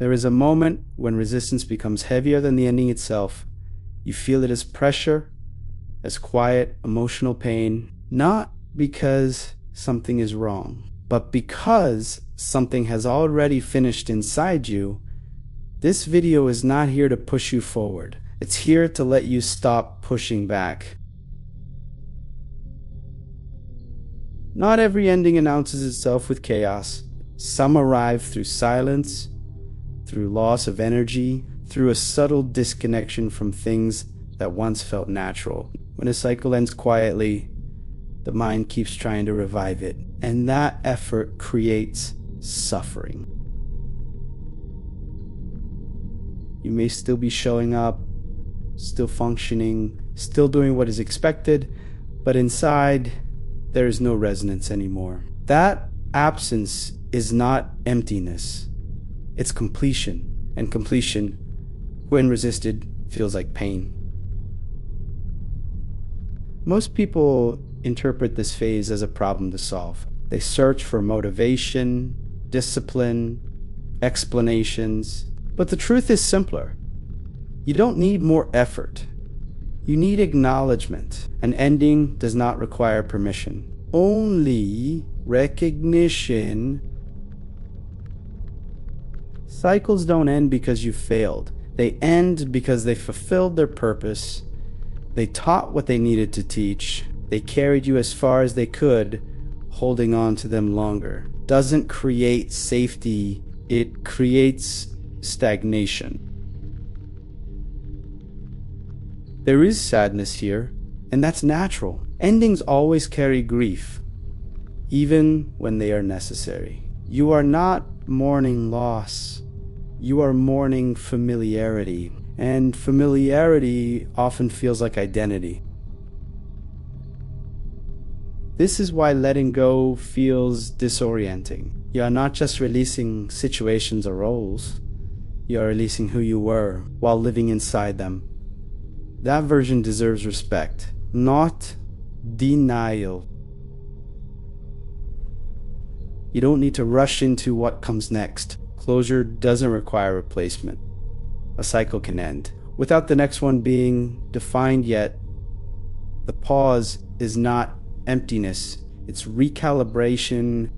There is a moment when resistance becomes heavier than the ending itself. You feel it as pressure, as quiet, emotional pain, not because something is wrong, but because something has already finished inside you. This video is not here to push you forward. It's here to let you stop pushing back. Not every ending announces itself with chaos. Some arrive through silence, through loss of energy, through a subtle disconnection from things that once felt natural. When a cycle ends quietly, the mind keeps trying to revive it, and that effort creates suffering. You may still be showing up, still functioning, still doing what is expected, but inside, there is no resonance anymore. That absence is not emptiness. It's completion, and completion, when resisted, feels like pain. Most people interpret this phase as a problem to solve. They search for motivation, discipline, explanations, but the truth is simpler. You don't need more effort. You need acknowledgement. An ending does not require permission, only recognition. Cycles don't end because you failed. They end because they fulfilled their purpose. They taught what they needed to teach. They carried you as far as they could, holding on to them longer. Doesn't create safety, it creates stagnation. There is sadness here, and that's natural. Endings always carry grief, even when they are necessary. You are not mourning loss. You are mourning familiarity, and familiarity often feels like identity. This is why letting go feels disorienting. You are not just releasing situations or roles. You are releasing who you were while living inside them. That version deserves respect, not denial. You don't need to rush into what comes next. Closure doesn't require replacement. A cycle can end without the next one being defined yet. The pause is not emptiness, it's recalibration.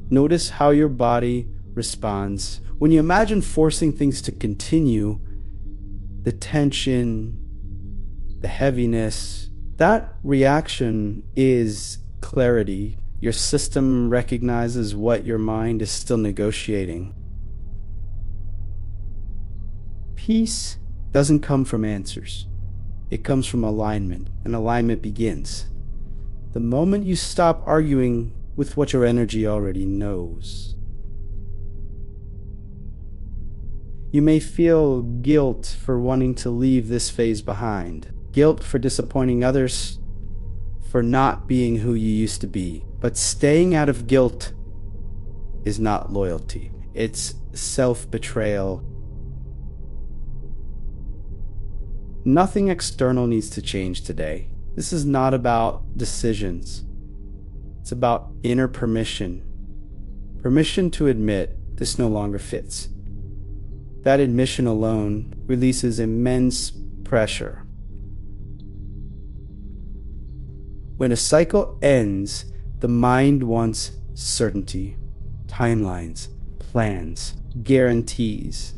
Notice how your body responds. When you imagine forcing things to continue, the tension, the heaviness, that reaction is clarity. Your system recognizes what your mind is still negotiating. Peace doesn't come from answers. It comes from alignment, and alignment begins the moment you stop arguing with what your energy already knows. You may feel guilt for wanting to leave this phase behind, guilt for disappointing others, for not being who you used to be. But staying out of guilt is not loyalty. It's self-betrayal. Nothing external needs to change today. This is not about decisions. It's about inner permission. Permission to admit this no longer fits. That admission alone releases immense pressure. When a cycle ends, the mind wants certainty, timelines, plans, guarantees.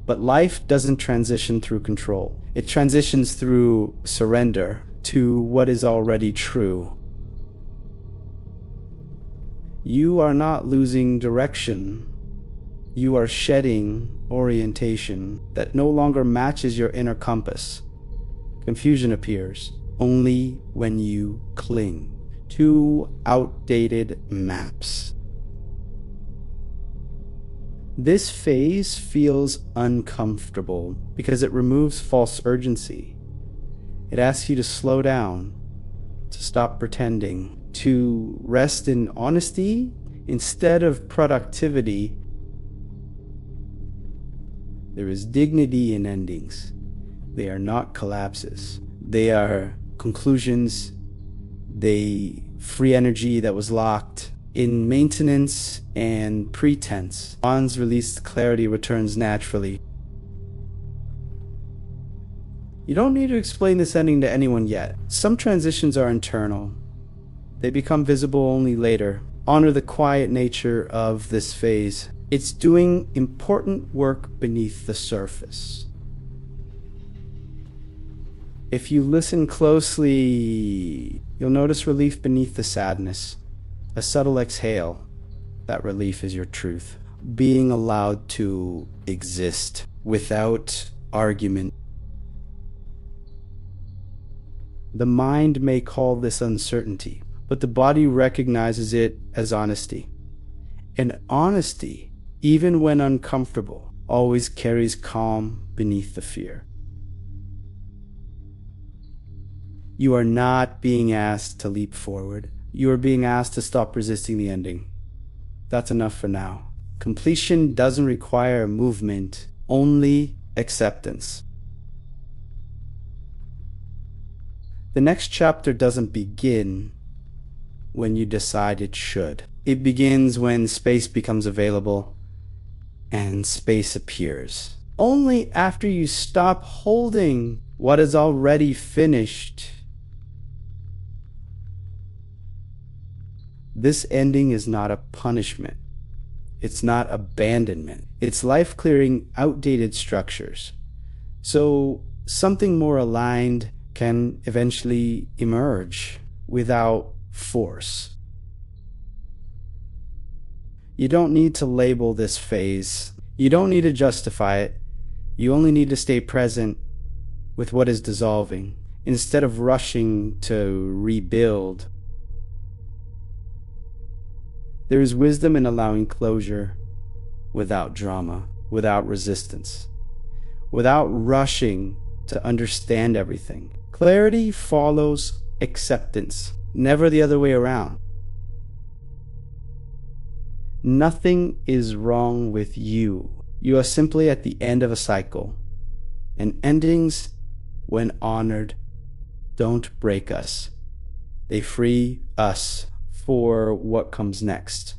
But life doesn't transition through control. It transitions through surrender to what is already true. You are not losing direction. You are shedding orientation that no longer matches your inner compass. Confusion appears only when you cling to outdated maps. This phase feels uncomfortable because it removes false urgency. It asks you to slow down, to stop pretending, to rest in honesty instead of productivity. There is dignity in endings. They are not collapses. They are conclusions. They free energy that was locked. In maintenance and pretense, once released, clarity returns naturally. You don't need to explain this ending to anyone yet. Some transitions are internal. They become visible only later. Honor the quiet nature of this phase. It's doing important work beneath the surface. If you listen closely, you'll notice relief beneath the sadness. A subtle exhale. That relief is your truth. Being allowed to exist without argument. The mind may call this uncertainty, but the body recognizes it as honesty. And honesty, even when uncomfortable, always carries calm beneath the fear. You are not being asked to leap forward. You are being asked to stop resisting the ending. That's enough for now. Completion doesn't require movement, only acceptance. The next chapter doesn't begin when you decide it should. It begins when space becomes available and space appears. Only after you stop holding what is already finished. This ending is not a punishment. It's not abandonment. It's life clearing outdated structures. So something more aligned can eventually emerge without force. You don't need to label this phase. You don't need to justify it. You only need to stay present with what is dissolving instead of rushing to rebuild. There is wisdom in allowing closure without drama, without resistance, without rushing to understand everything. Clarity follows acceptance, never the other way around. Nothing is wrong with you. You are simply at the end of a cycle. And endings, when honored, don't break us. They free us for what comes next.